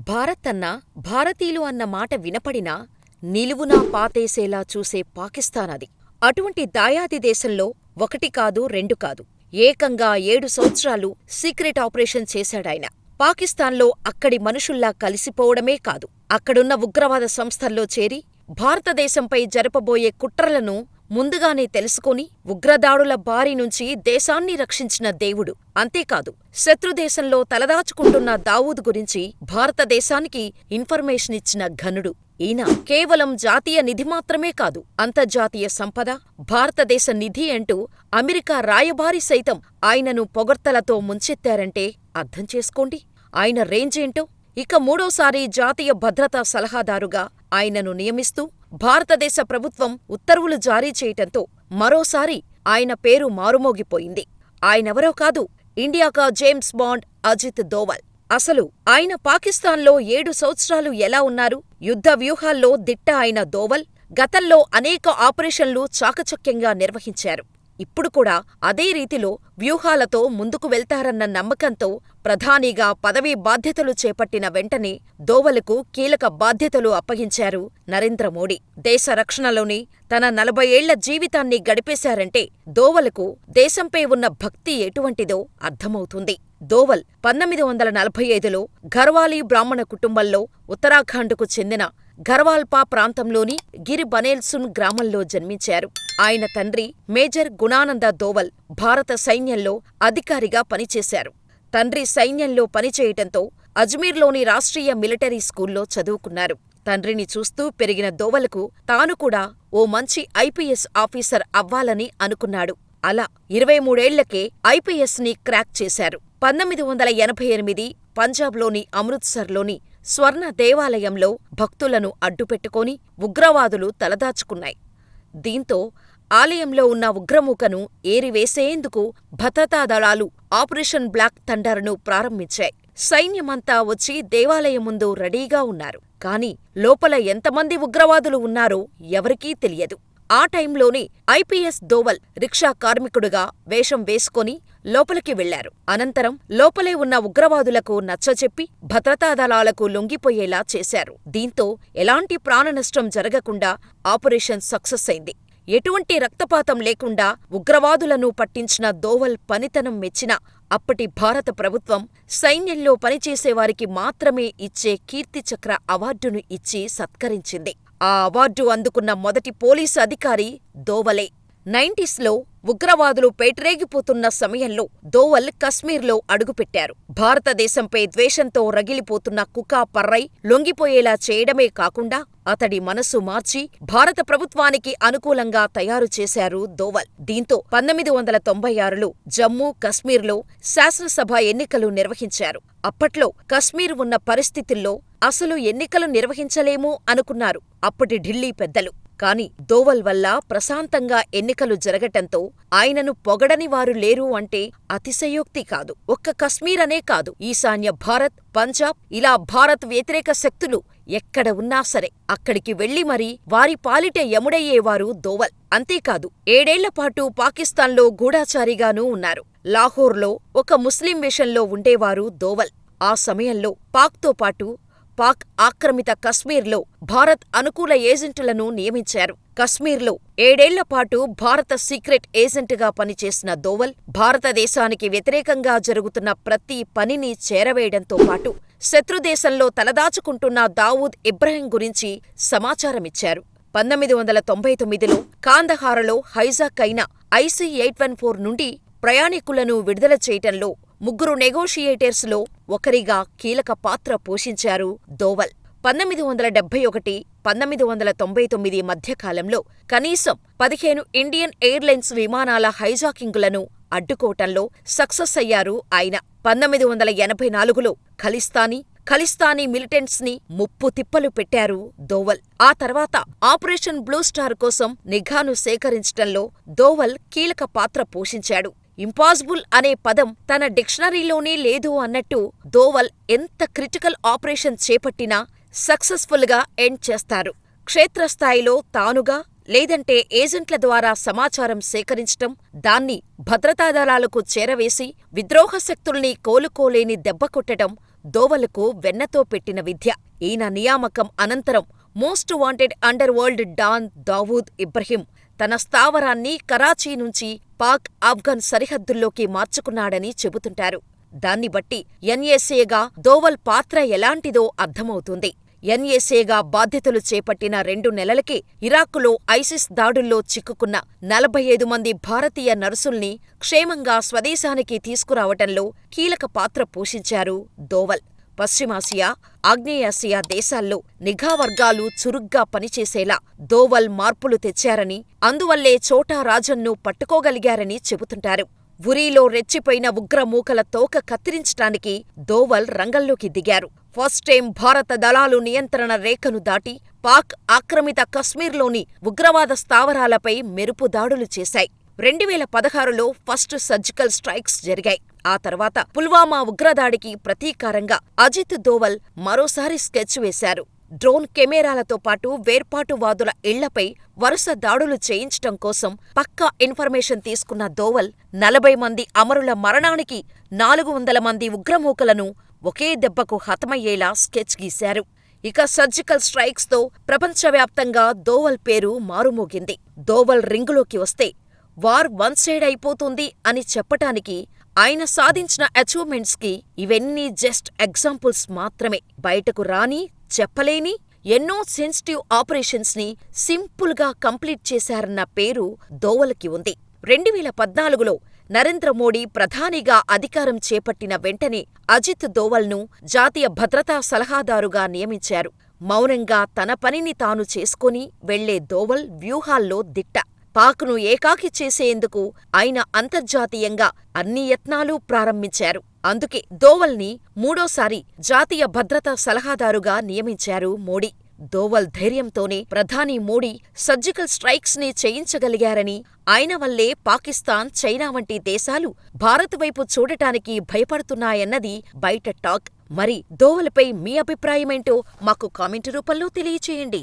భారత్ అన్నా, భారతీయులు అన్న మాట వినపడినా నిలువునా పాతేసేలా చూసే పాకిస్తాన్ అది. అటువంటి దాయాది దేశంలో ఒకటి కాదు రెండు కాదు, ఏకంగా 7 సంవత్సరాలు సీక్రెట్ ఆపరేషన్ చేశాడాయన. పాకిస్తాన్లో అక్కడి మనుషుల్లా కలిసిపోవడమే కాదు, అక్కడున్న ఉగ్రవాద సంస్థల్లో చేరి భారతదేశంపై జరపబోయే కుట్రలను ముందుగానే తెలుసుకొని ఉగ్రదాడుల బారినుంచి దేశాన్ని రక్షించిన దేవుడు. అంతేకాదు, శత్రుదేశంలో తలదాచుకుంటున్న దావూద్ గురించి భారతదేశానికి ఇన్ఫర్మేషన్ ఇచ్చిన ఘనుడు. ఈయన కేవలం జాతీయ నిధి మాత్రమే కాదు, అంతర్జాతీయ సంపద, భారతదేశ నిధి అంటూ అమెరికా రాయబారి సైతం ఆయనను పొగడ్తలతో ముంచెత్తారంటే అర్థం చేసుకోండి ఆయన రేంజేంటో. ఇక మూడోసారి జాతీయ భద్రతా సలహాదారుగా ఆయనను నియమిస్తూ భారతదేశ ప్రభుత్వం ఉత్తర్వులు జారీ చేయటంతో మరోసారి ఆయన పేరు మారుమోగిపోయింది. ఆయనెవరో కాదు, ఇండియాకా జేమ్స్ బాండ్ అజిత్ దోవల్. అసలు ఆయన పాకిస్తాన్లో 7 సంవత్సరాలు ఎలా ఉన్నారు? యుద్ధ వ్యూహాల్లో దిట్ట అయిన దోవల్ గతంలో అనేక ఆపరేషన్లు చాకచక్యంగా నిర్వహించారు. ఇప్పుడు కూడా అదే రీతిలో వ్యూహాలతో ముందుకు వెళ్తారన్న నమ్మకంతో ప్రధానిగా పదవీ బాధ్యతలు చేపట్టిన వెంటనే దోవల్కు కీలక బాధ్యతలు అప్పగించారు నరేంద్ర మోడీ. దేశ రక్షణలోనే తన 40 ఏళ్ల జీవితాన్ని గడిపేశారంటే దోవల్కు దేశంపై ఉన్న భక్తి ఎటువంటిదో అర్థమవుతుంది. దోవల్ 1945లో ఘర్వాలీ బ్రాహ్మణ కుటుంబంలో ఉత్తరాఖండ్కు చెందిన ఘర్వాల్పా ప్రాంతంలోని గిర్ బనేల్సున్ గ్రామంలో జన్మించారు. ఆయన తండ్రి మేజర్ గుణానంద దోవల్ భారత సైన్యంలో అధికారిగా పనిచేశారు. తండ్రి సైన్యంలో పనిచేయటంతో అజ్మీర్లోని రాష్ట్రీయ మిలిటరీ స్కూల్లో చదువుకున్నారు. తండ్రిని చూస్తూ పెరిగిన దోవల్కు తాను కూడా ఓ మంచి ఐపీఎస్ ఆఫీసర్ అవ్వాలని అనుకున్నాడు. అలా 23 ఏళ్లకే ఐపీఎస్ని క్రాక్ చేశారు. 1988 పంజాబ్లోని అమృత్సర్లోని స్వర్ణ దేవాలయంలో భక్తులను అడ్డుపెట్టుకొని ఉగ్రవాదులు తలదాచుకున్నాయి. దీంతో ఆలయంలో ఉన్న ఉగ్రమూకను ఏరివేసేందుకు భద్రతా దళాలు ఆపరేషన్ బ్లాక్ థండర్ను ప్రారంభించాయి. సైన్యమంతా వచ్చి దేవాలయం ముందు రెడీగా ఉన్నారు. కాని లోపల ఎంతమంది ఉగ్రవాదులు ఉన్నారో ఎవరికీ తెలియదు. ఆ టైంలోనే ఐపీఎస్ దోవల్ రిక్షా కార్మికుడుగా వేషం వేసుకొని లోపలికి వెళ్లారు. అనంతరం లోపలే ఉన్న ఉగ్రవాదులకు నచ్చచెప్పి భద్రతా దళాలకు లొంగిపోయేలా చేశారు. దీంతో ఎలాంటి ప్రాణనష్టం జరగకుండా ఆపరేషన్ సక్సెస్ అయింది. ఎటువంటి రక్తపాతం లేకుండా ఉగ్రవాదులను పట్టించిన దోవల్ పనితనం మెచ్చిన అప్పటి భారత ప్రభుత్వం సైన్యంలో పనిచేసేవారికి మాత్రమే ఇచ్చే కీర్తిచక్ర అవార్డును ఇచ్చి సత్కరించింది. ఆ అవార్డు అందుకున్న మొదటి పోలీసు అధికారి దోవలే. 90స్లో ఉగ్రవాదులు పేటరేగిపోతున్న సమయంలో దోవల్ కశ్మీర్లో అడుగుపెట్టారు. భారతదేశంపై ద్వేషంతో రగిలిపోతున్న కుకా పర్రై లొంగిపోయేలా చేయడమే కాకుండా అతడి మనసు మార్చి భారత ప్రభుత్వానికి అనుకూలంగా తయారు చేశారు దోవల్. దీంతో 1996లో జమ్మూ కశ్మీర్లో శాసనసభ ఎన్నికలు నిర్వహించారు. అప్పట్లో కశ్మీర్ ఉన్న పరిస్థితుల్లో అసలు ఎన్నికలు నిర్వహించలేమూ అనుకున్నారు అప్పటి ఢిల్లీ పెద్దలు. కాని దోవల్ వల్ల ప్రశాంతంగా ఎన్నికలు జరగటంతో ఆయనను పొగడని వారు లేరు అంటే అతిశయోక్తి కాదు. ఒక్క కశ్మీర్ అనే కాదు, ఈశాన్య భారత్, పంజాబ్ ఇలా భారత్ వ్యతిరేక శక్తులు ఎక్కడ ఉన్నా సరే అక్కడికి వెళ్లి మరీ వారి పాలిట యముడయ్యేవారు దోవల్. అంతేకాదు 7 ఏళ్లపాటు పాకిస్తాన్లో గూఢాచారిగానూ ఉన్నారు. లాహోర్లో ఒక ముస్లిం వేషంలో ఉండేవారు దోవల్. ఆ సమయంలో పాక్తో పాటు పాక్ ఆక్రమిత కశ్మీర్లో భారత్ అనుకూల ఏజెంటులను నియమించారు. కశ్మీర్లో 7 ఏళ్లపాటు భారత సీక్రెట్ ఏజెంటుగా పనిచేసిన దోవల్ భారతదేశానికి వ్యతిరేకంగా జరుగుతున్న ప్రతి పనిని చేరవేయడంతో పాటు శత్రుదేశంలో తలదాచుకుంటున్న దావూద్ ఇబ్రహీం గురించి సమాచారమిచ్చారు. 1999లో కాందహారులో హైజాక్ అయిన IC-814 నుండి ప్రయాణికులను విడుదల చేయటంలో 3 నెగోషియేటర్స్లో ఒకరిగా కీలక పాత్ర పోషించారు దోవల్. 1971, 1999 మధ్యకాలంలో కనీసం 15 ఇండియన్ ఎయిర్లైన్స్ విమానాల హైజాకింగులను అడ్డుకోవటంలో సక్సెస్ అయ్యారు ఆయన. 1984లో ఖలిస్తానీ మిలిటెంట్స్ని ముప్పు తిప్పలు పెట్టారు దోవల్. ఆ తర్వాత ఆపరేషన్ బ్లూ స్టార్ కోసం నిఘాను సేకరించటంలో దోవల్ కీలక పాత్ర పోషించాడు. ఇంపాసిబుల్ అనే పదం తన డిక్షనరీలోనే లేదు అన్నట్టు దోవల్ ఎంత క్రిటికల్ ఆపరేషన్ చేపట్టినా సక్సెస్ఫుల్గా ఎండ్ చేస్తారు. క్షేత్రస్థాయిలో తానుగా లేదంటే ఏజెంట్ల ద్వారా సమాచారం సేకరించటం, దాన్ని భద్రతాదళాలకు చేరవేసి విద్రోహ శక్తుల్ని కోలుకోలేని దెబ్బకొట్టటం దోవల్కు వెన్నతో పెట్టిన విద్య. ఈయన నియామకం అనంతరం most wanted underworld don Dawood Ibrahim తన స్థావరాన్ని కరాచీ నుంచి పాక్-ఆఫ్ఘన్ సరిహద్దుల్లోకి మార్చుకున్నాడని చెబుతుంటారు. దాన్ని బట్టి ఎన్ఎస్ఏగా దోవల్ పాత్ర ఎలాంటిదో అర్థమవుతుంది. ఎన్ఎస్ఏగా బాధ్యతలు చేపట్టిన 2 నెలలకే ఇరాకులో ఐసిస్ దాడుల్లో చిక్కుకున్న 45 మంది భారతీయ నర్సుల్ని క్షేమంగా స్వదేశానికి తీసుకురావటంలో కీలక పాత్ర పోషించారు దోవల్. పశ్చిమాసియా, ఆగ్నేయాసియా దేశాల్లో నిఘా వర్గాలు చురుగ్గా పనిచేసేలా దోవల్ మార్పులు తెచ్చారని, అందువల్లే ఛోటా రాజన్ను పట్టుకోగలిగారని చెబుతుంటారు. ఉరీలో రెచ్చిపోయిన ఉగ్రమూకల తోక కత్తిరించటానికి దోవల్ రంగంలోకి దిగారు. ఫస్ట్ టైం భారత దళాలు నియంత్రణ రేఖను దాటి పాక్ ఆక్రమిత కశ్మీర్లోని ఉగ్రవాద స్థావరాలపై మెరుపు దాడులు చేశాయి. 2016లో ఫస్ట్ సర్జికల్ స్ట్రైక్స్ జరిగాయి. ఆ తర్వాత పుల్వామా ఉగ్రదాడికి ప్రతీకారంగా అజిత్ దోవల్ మరోసారి స్కెచ్ వేశారు. డ్రోన్ కెమెరాలతో పాటు వేర్పాటువాదుల ఇళ్లపై వరుస దాడులు చేయించటం కోసం పక్కా ఇన్ఫర్మేషన్ తీసుకున్న దోవల్ 40 మంది అమరుల మరణానికి 400 మంది ఉగ్రమూకలను ఒకే దెబ్బకు హతమయ్యేలా స్కెచ్ గీశారు. ఇక సర్జికల్ స్ట్రైక్స్తో ప్రపంచవ్యాప్తంగా దోవల్ పేరు మారుమోగింది. దోవల్ రింగులోకి వస్తే వార్ వన్ సైడ్ అయిపోతుంది అని చెప్పటానికి ఆయన సాధించిన అచీవ్మెంట్స్కి ఇవన్నీ జస్ట్ ఎగ్జాంపుల్స్ మాత్రమే. బయటకు రాని, చెప్పలేని ఎన్నో సెన్సిటివ్ ఆపరేషన్స్ని సింపుల్గా కంప్లీట్ చేశారన్న పేరు దోవల్కి ఉంది. 2014లో నరేంద్ర మోడీ ప్రధానిగా అధికారం చేపట్టిన వెంటనే అజిత్ దోవల్ను జాతీయ భద్రతా సలహాదారుగా నియమించారు. మౌనంగా తన పనిని తాను చేసుకుని వెళ్లే దోవల్ వ్యూహాల్లో దిట్ట. పాక్ను ఏకాకి చేసేందుకు ఆయన అంతర్జాతీయంగా అన్ని యత్నాలూ ప్రారంభించారు. అందుకే దోవల్ని 3వ జాతీయ భద్రతా సలహాదారుగా నియమించారు మోడీ. దోవల్ ధైర్యంతోనే ప్రధాని మోడీ సర్జికల్ స్ట్రైక్స్ ని చేయించగలిగారని, ఆయన వల్లే పాకిస్తాన్, చైనా వంటి దేశాలు భారత్ వైపు చూడటానికి భయపడుతున్నాయన్నది బయట టాక్. మరి దోవల్పై మీ అభిప్రాయమేంటో మాకు కామెంటు రూపంలో తెలియచేయండి.